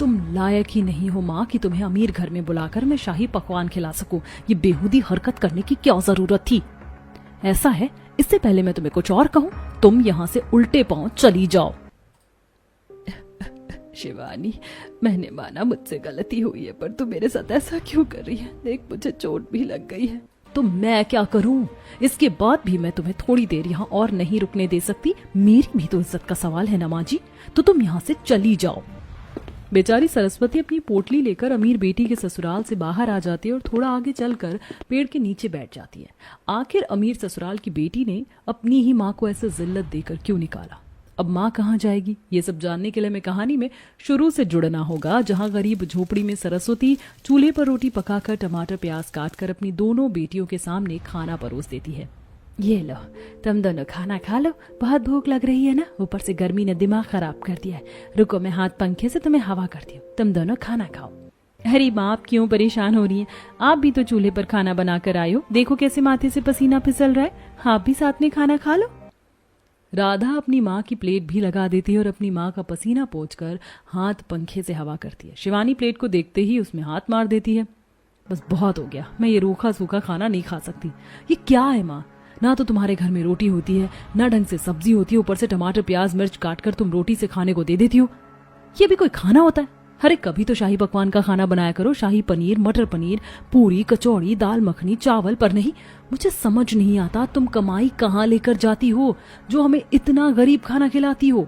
तुम लायक ही नहीं हो माँ कि तुम्हें अमीर घर में बुलाकर मैं शाही पकवान खिला सकूं। ये बेहूदी हरकत करने की क्या जरूरत थी? ऐसा है, इससे पहले मैं तुम्हें कुछ और कहूं, तुम यहाँ से उल्टे पांव चली जाओ। शिवानी, मैंने माना मुझसे गलती हुई है, पर तू मेरे साथ ऐसा क्यों कर रही है? देख, मुझे चोट भी लग गई है। तो मैं क्या करूं? इसके बाद भी मैं तुम्हें थोड़ी देर यहाँ और नहीं रुकने दे सकती। मेरी भी तो इज्जत का सवाल है ना माँ जी, तो तुम यहाँ से चली जाओ। बेचारी सरस्वती अपनी पोटली लेकर अमीर बेटी के ससुराल से बाहर आ जाती है और थोड़ा आगे चलकर पेड़ के नीचे बैठ जाती है। आखिर अमीर ससुराल की बेटी ने अपनी ही माँ को ऐसे जिल्लत देकर क्यों निकाला? अब माँ कहाँ जाएगी? ये सब जानने के लिए हमें कहानी में शुरू से जुड़ना होगा, जहाँ गरीब झोपड़ी में सरस्वती चूल्हे पर रोटी पकाकर टमाटर प्याज काटकर अपनी दोनों बेटियों के सामने खाना परोस देती है। ये लो, तुम दोनों खाना खा लो, बहुत भूख लग रही है ना, ऊपर से गर्मी ने दिमाग खराब कर दिया है। रुको, मैं हाथ पंखे से तुम्हें हवा करती हूँ, तुम दोनों खाना खाओ। अरे माँ, आप क्यों परेशान हो रही हैं? आप भी तो चूल्हे पर खाना बनाकर आए हो, देखो कैसे माथे से पसीना फिसल रहा है। आप भी साथ में खाना खा लो। राधा अपनी माँ की प्लेट भी लगा देती है और अपनी माँ का पसीना पोंछकर हाथ पंखे से हवा करती है। शिवानी प्लेट को देखते ही उसमें हाथ मार देती है। बस बहुत हो गया, मैं ये रूखा सूखा खाना नहीं खा सकती। ये क्या है माँ? ना तो तुम्हारे घर में रोटी होती है, ना ढंग से सब्जी होती है, ऊपर से टमाटर प्याज मिर्च काटकर तुम रोटी से खाने को दे देती हो। ये भी कोई खाना होता है? अरे कभी तो शाही पकवान का खाना बनाया करो, शाही पनीर, मटर पनीर, पूरी, कचौड़ी, दाल मखनी, चावल। पर नहीं, मुझे समझ नहीं आता तुम कमाई कहाँ लेकर जाती हो जो हमें इतना गरीब खाना खिलाती हो।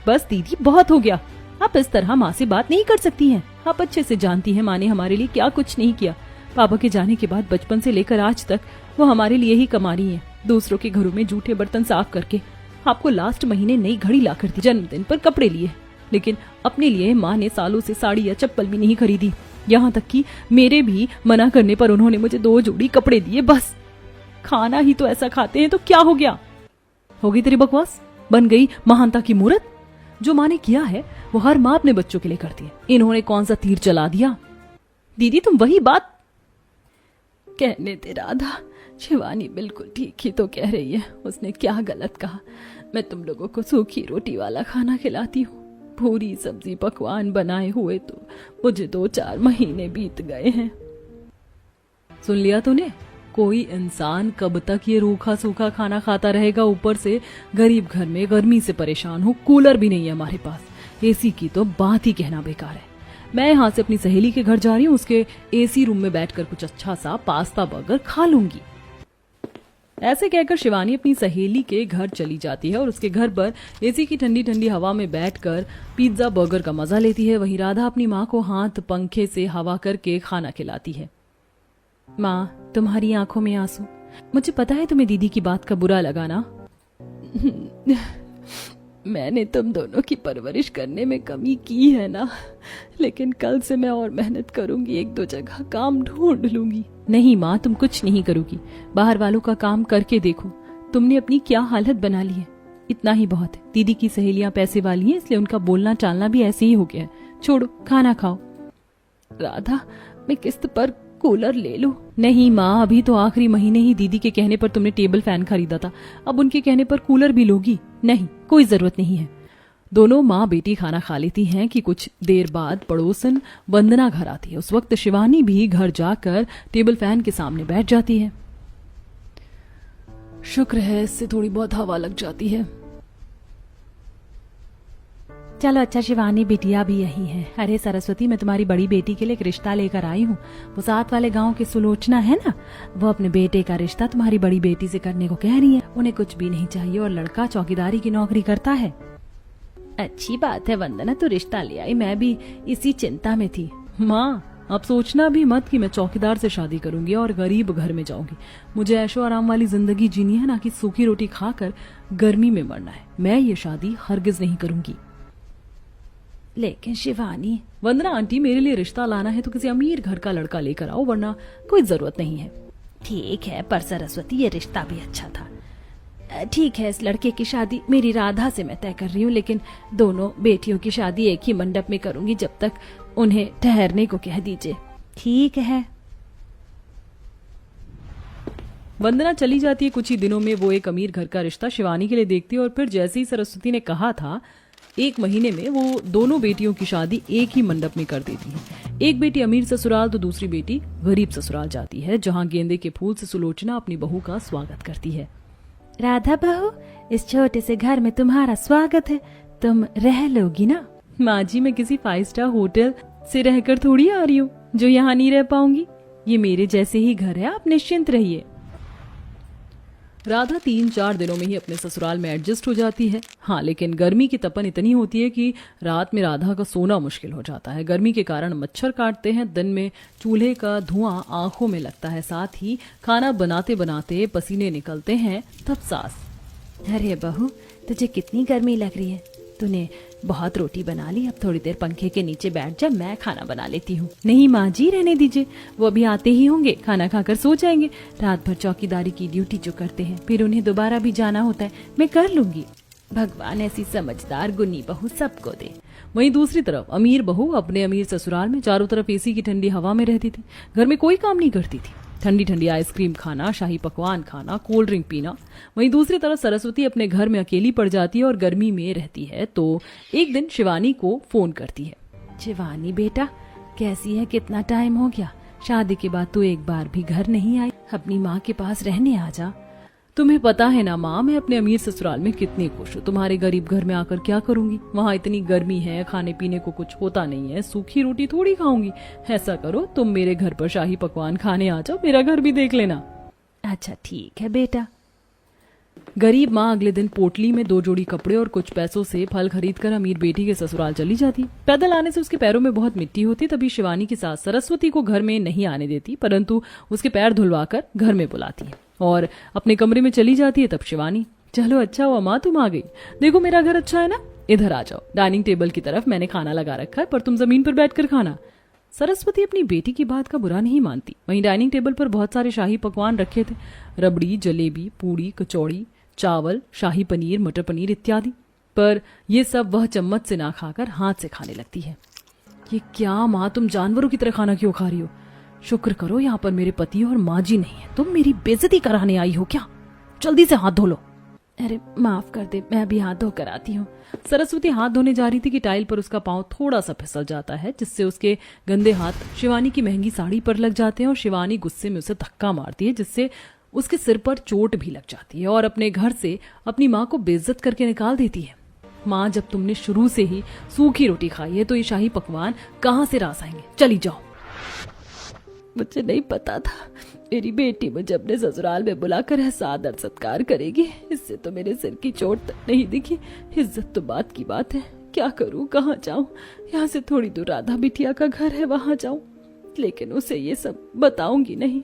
बस दीदी, बहुत हो गया। आप इस तरह माँ से बात नहीं कर सकती हैं। आप अच्छे से जानती हैं माँ ने हमारे लिए क्या कुछ नहीं किया। पापा के जाने के बाद बचपन से लेकर आज तक वो हमारे लिए ही कमा रही है, दूसरों के घरों में जूठे बर्तन साफ करके। आपको लास्ट महीने नई घड़ी ला कर दी, जन्मदिन पर कपड़े लिए, लेकिन अपने लिए माँ ने सालों से साड़ी या चप्पल भी नहीं खरीदी। यहाँ तक कि मेरे भी मना करने पर उन्होंने मुझे 2 जोड़ी कपड़े दिए। बस खाना ही तो ऐसा खाते हैं तो क्या हो गया? होगी तेरी बकवास, बन गई महानता की मूर्त। जो माँ ने किया है वो हर माँ अपने बच्चों के लिए करती है। इन्होंने कौन सा तीर चला दिया? दीदी, तुम वही बात कहने दे राधा। शिवानी बिल्कुल ठीक ही तो कह रही है। उसने क्या गलत कहा? मैं तुम लोगों को सूखी रोटी वाला खाना खिलाती हूँ, पूरी सब्जी पकवान बनाए हुए तो मुझे 2-4 महीने बीत गए हैं। सुन लिया तूने? कोई इंसान कब तक ये रूखा सूखा खाना खाता रहेगा? ऊपर से गरीब घर में गर्मी से परेशान हूँ, कूलर भी नहीं है हमारे पास, एसी की तो बात ही कहना बेकार है। मैं यहाँ से अपनी सहेली के घर जा रही हूँ, उसके एसी रूम में बैठकर कुछ अच्छा सा पास्ता बर्गर खा लूंगी। ऐसे कहकर शिवानी अपनी सहेली के घर चली जाती है और उसके घर पर एसी की ठंडी ठंडी हवा में बैठकर पिज्जा बर्गर का मजा लेती है। वहीं राधा अपनी माँ को हाथ पंखे से हवा करके खाना खिलाती है। माँ, तुम्हारी आंखों में आंसू। मुझे पता है तुम्हें दीदी की बात का बुरा लगा ना। मैंने तुम दोनों की परवरिश करने में कमी की है ना, लेकिन कल से मैं और मेहनत करूंगी, 1-2 जगह काम ढूंढ लूंगी। नहीं माँ, तुम कुछ नहीं करोगी, बाहर वालों का काम करके देखो। तुमने अपनी क्या हालत बना ली है, इतना ही बहुत है। दीदी की सहेलियां पैसे वाली हैं, इसलिए उनका बोलना चालना भी ऐसे ही हो गया है। छोड़ो, खाना खाओ। राधा, मैं किस्त पर कूलर ले लूं? नहीं माँ, अभी तो आखिरी महीने ही दीदी के कहने पर तुमने टेबल फैन खरीदा था, अब उनके कहने पर कूलर भी लोगी? नहीं, कोई जरूरत नहीं है। दोनों माँ बेटी खाना खा लेती हैं कि कुछ देर बाद पड़ोसन वंदना घर आती है। उस वक्त शिवानी भी घर जाकर टेबल फैन के सामने बैठ जाती है। शुक्र है इससे थोड़ी बहुत हवा लग जाती है। चलो अच्छा, शिवानी बिटिया भी यही है। अरे सरस्वती, मैं तुम्हारी बड़ी बेटी के लिए एक रिश्ता लेकर आई हूँ। वो साथ वाले गांव की सुलोचना है ना, वो अपने बेटे का रिश्ता तुम्हारी बड़ी बेटी से करने को कह रही है। उन्हें कुछ भी नहीं चाहिए और लड़का चौकीदारी की नौकरी करता है। अच्छी बात है वंदना, तू रिश्ता ले आई, मैं भी इसी चिंता में थी। माँ, अब सोचना भी मत कि मैं चौकीदार से शादी करूंगी और गरीब घर में जाऊंगी। मुझे ऐशो आराम वाली जिंदगी जीनी है, ना कि सूखी रोटी खाकर गर्मी में मरना है। मैं ये शादी हरगिज नहीं करूंगी। लेकिन शिवानी। वंदना आंटी, मेरे लिए रिश्ता लाना है तो किसी अमीर घर का लड़का लेकर आओ, वरना कोई जरूरत नहीं है। ठीक है, पर सरस्वती ये रिश्ता भी अच्छा था। ठीक है, इस लड़के की शादी मेरी राधा से मैं तय कर रही हूँ, लेकिन दोनों बेटियों की शादी एक ही मंडप में करूंगी, जब तक उन्हें ठहरने को कह दीजिए। ठीक है। वंदना चली जाती है। कुछ ही दिनों में वो एक अमीर घर का रिश्ता शिवानी के लिए देखती है और फिर जैसे ही सरस्वती ने कहा था 1 महीने में वो दोनों बेटियों की शादी एक ही मंडप में कर देती है। एक बेटी अमीर ससुराल तो दूसरी बेटी गरीब ससुराल जाती है, जहाँ गेंदे के फूल से सुलोचना अपनी बहू का स्वागत करती है। राधा बहू, इस छोटे से घर में तुम्हारा स्वागत है, तुम रह लोगी ना? माँ जी, मैं किसी 5 स्टार होटल से रहकर थोड़ी आ रही हूँ जो यहाँ नहीं रह पाऊंगी। ये मेरे जैसे ही घर है, आप निश्चिंत रहिए। राधा 3-4 दिनों में ही अपने ससुराल में एडजस्ट हो जाती है। हाँ, लेकिन गर्मी की तपन इतनी होती है कि रात में राधा का सोना मुश्किल हो जाता है। गर्मी के कारण मच्छर काटते हैं, दिन में चूल्हे का धुआं आंखों में लगता है, साथ ही खाना बनाते बनाते पसीने निकलते हैं। तब सास, अरे बहू, तुझे कितनी गर्मी लग रही है? तूने बहुत रोटी बना ली, अब थोड़ी देर पंखे के नीचे बैठ जा, मैं खाना बना लेती हूँ। नहीं माँ जी, रहने दीजिए, वो अभी आते ही होंगे, खाना खाकर सो जाएंगे। रात भर चौकीदारी की ड्यूटी जो करते हैं, फिर उन्हें दोबारा भी जाना होता है, मैं कर लूंगी। भगवान ऐसी समझदार गुनी बहू सबको दे। वहीं दूसरी तरफ अमीर बहू अपने अमीर ससुराल में चारों तरफ एसी की ठंडी हवा में रहती थी। घर में कोई काम नहीं करती थी। ठंडी ठंडी आइसक्रीम खाना, शाही पकवान खाना, कोल्ड ड्रिंक पीना। वहीं दूसरी तरफ सरस्वती अपने घर में अकेली पड़ जाती है और गर्मी में रहती है। तो एक दिन शिवानी को फोन करती है। शिवानी बेटा, कैसी है? कितना टाइम हो गया? शादी के बाद तू एक बार भी घर नहीं आई, अपनी माँ के पास रहने आ जा। तुम्हें पता है ना माँ, मैं अपने अमीर ससुराल में कितनी खुश हूँ। तुम्हारे गरीब घर में आकर क्या करूंगी? वहाँ इतनी गर्मी है, खाने पीने को कुछ होता नहीं है, सूखी रोटी थोड़ी खाऊंगी। ऐसा करो, तुम मेरे घर पर शाही पकवान खाने आ जाओ, मेरा घर भी देख लेना। अच्छा ठीक है बेटा। गरीब माँ अगले दिन पोटली में 2 जोड़ी कपड़े और कुछ पैसों से फल खरीदकर अमीर बेटी के ससुराल चली जाती। पैदल आने से उसके पैरों में बहुत मिट्टी होती। तभी शिवानी की सास सरस्वती को घर में नहीं आने देती, परंतु उसके पैर धुलवाकर घर में बुलाती है और अपने कमरे में चली जाती है। तब शिवानी, चलो अच्छा हुआ माँ तुम आ गई, देखो मेरा घर अच्छा है ना, इधर आ जाओ, डाइनिंग टेबल की तरफ मैंने खाना लगा रखा है, पर तुम जमीन पर बैठकर खाना। सरस्वती अपनी बेटी की बात का बुरा नहीं मानती। वहीं डाइनिंग टेबल पर बहुत सारे शाही पकवान रखे थे, रबड़ी, जलेबी, पूड़ी, कचौड़ी, चावल, शाही पनीर, मटर पनीर इत्यादि। पर ये सब वह चम्मच से ना खाकर हाथ से खाने लगती है। ये क्या माँ, तुम जानवरों की तरह खाना क्यों खा रही हो? शुक्र करो यहाँ पर मेरे पति और माँ जी नहीं है। तुम मेरी बेइज्जती कराने आई हो क्या? जल्दी से हाथ धो लो। अरे माफ कर दे, मैं अभी हाथ धोकर आती हूँ। सरस्वती हाथ धोने जा रही थी कि टाइल पर उसका पांव थोड़ा सा फिसल जाता है, जिससे उसके गंदे हाथ शिवानी की महंगी साड़ी पर लग जाते हैं और शिवानी गुस्से में उसे धक्का मारती है, जिससे उसके सिर पर चोट भी लग जाती है और अपने घर से अपनी माँ को बेइज्जत करके निकाल देती है। माँ, जब तुमने शुरू से ही सूखी रोटी खाई है तो ये शाही पकवान कहाँ से रास आएंगे? चली जाओ। मुझे नहीं पता था मेरी बेटी मुझे अपने ससुराल में बुलाकर ऐसा आदर सत्कार करेगी। इससे तो मेरे सिर की चोट तक नहीं दिखी। इज्जत तो बात की बात है, क्या करूं, कहाँ जाऊं? यहाँ से थोड़ी दूर राधा बिटिया का घर है, वहां जाऊं, लेकिन उसे ये सब बताऊंगी नहीं।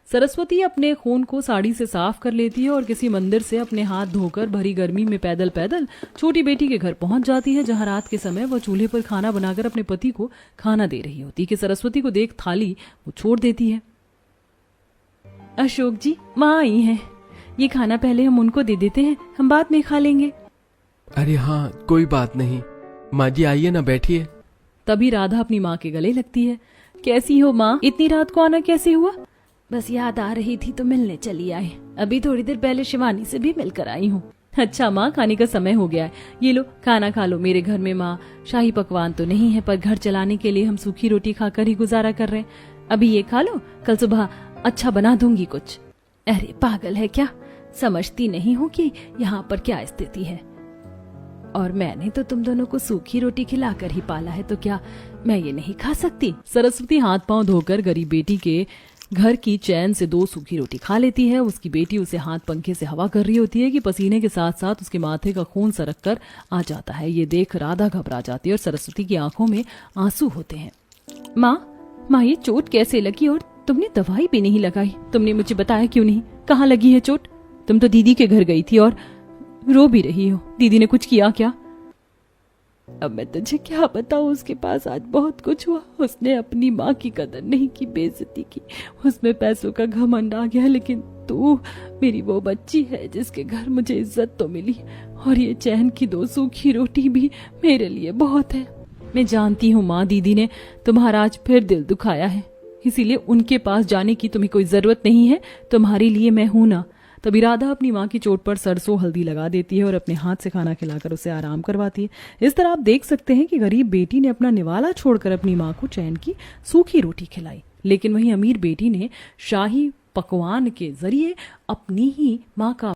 सरस्वती अपने खून को साड़ी से साफ कर लेती है और किसी मंदिर से अपने हाथ धोकर भरी गर्मी में पैदल पैदल छोटी बेटी के घर पहुंच जाती है, जहां रात के समय वह चूल्हे पर खाना बनाकर अपने पति को खाना दे रही होती कि सरस्वती को देख थाली वो छोड़ देती है। अशोक जी, माँ आई हैं, ये खाना पहले हम उनको दे देते हैं, हम बाद में खा लेंगे। अरे हाँ, कोई बात नहीं, माँ जी आइए ना, बैठिए। तभी राधा अपनी माँ के गले लगती है। कैसी हो माँ, इतनी रात को आना कैसे हुआ? बस याद आ रही थी तो मिलने चली आई। अभी थोड़ी देर पहले शिवानी से भी मिलकर आई हूँ। अच्छा माँ, खाने का समय हो गया है, ये लो खाना खा लो। मेरे घर में माँ शाही पकवान तो नहीं है, पर घर चलाने के लिए हम सूखी रोटी खाकर ही गुजारा कर रहे हैं। अभी ये खा लो, कल सुबह अच्छा बना दूंगी कुछ। अरे पागल है क्या, समझती नहीं हूँ कि यहाँ पर क्या स्थिति है? और मैंने तो तुम दोनों को सूखी रोटी खिलाकर ही पाला है, तो क्या मैं ये नहीं खा सकती? सरस्वती हाथ पांव धोकर गरीब बेटी के घर की चैन से 2 सूखी रोटी खा लेती है। उसकी बेटी उसे हाथ पंखे से हवा कर रही होती है कि पसीने के साथ साथ उसके माथे का खून सरक कर आ जाता है। ये देख राधा घबरा जाती है और सरस्वती की आंखों में आंसू होते हैं। माँ, ये चोट कैसे लगी? और तुमने दवाई भी नहीं लगाई, तुमने मुझे बताया क्यों नहीं? कहाँ लगी है चोट? तुम तो दीदी के घर गई थी और रो भी रही हो, दीदी ने कुछ किया क्या? अब मैं तुझे क्या बताऊं, उसके पास आज बहुत कुछ हुआ। उसने अपनी माँ की कदर नहीं की, बेइज्जती की, उसमें पैसों का घमंड आ गया। लेकिन तू मेरी वो बच्ची है जिसके घर मुझे इज्जत तो मिली, और ये चैन की 2 सूखी रोटी भी मेरे लिए बहुत है। मैं जानती हूँ माँ, दीदी ने तुम्हारा आज फिर दिल दुखाया है, इसीलिए उनके पास जाने की तुम्हें कोई जरूरत नहीं है। तुम्हारे लिए मैं हूं ना, तभी राधा अपनी माँ की चोट पर सरसों हल्दी लगा देती है और अपने हाथ से खाना खिलाकर उसे आराम करवाती है। इस तरह आप देख सकते हैं कि गरीब बेटी ने अपना निवाला छोड़कर अपनी माँ को चैन की सूखी रोटी खिलाई, लेकिन वहीं अमीर बेटी ने शाही पकवान के जरिए अपनी ही माँ का